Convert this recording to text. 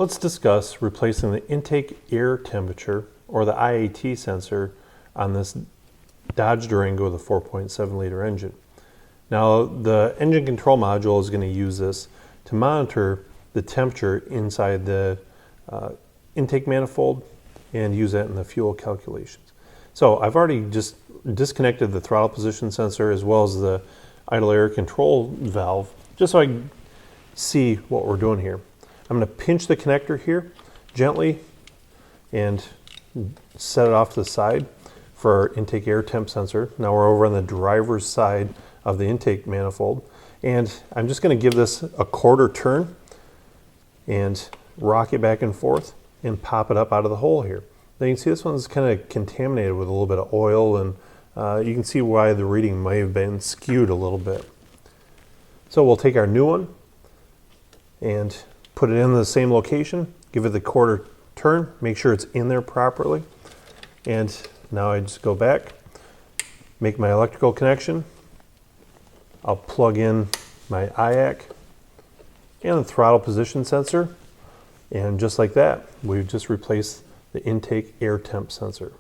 Let's discuss replacing the intake air temperature, or the IAT sensor, on this Dodge Durango with a 4.7 liter engine. Now, the engine control module is going to use this to monitor the temperature inside the intake manifold and use that in the fuel calculations. So I've already just disconnected the throttle position sensor as well as the idle air control valve, just so I can see what we're doing here. I'm going to pinch the connector here gently and set it off to the side for our intake air temp sensor. Now we're over on the driver's side of the intake manifold, and I'm just going to give this a quarter turn and rock it back and forth and pop it up out of the hole here. Now you can see this one's kind of contaminated with a little bit of oil, and you can see why the reading may have been skewed a little bit. So we'll take our new one and put it in the same location, give it the quarter turn, make sure it's in there properly, and now I just go back, make my electrical connection. I'll plug in my IAC and the throttle position sensor, and just like that, we've just replaced the intake air temp sensor.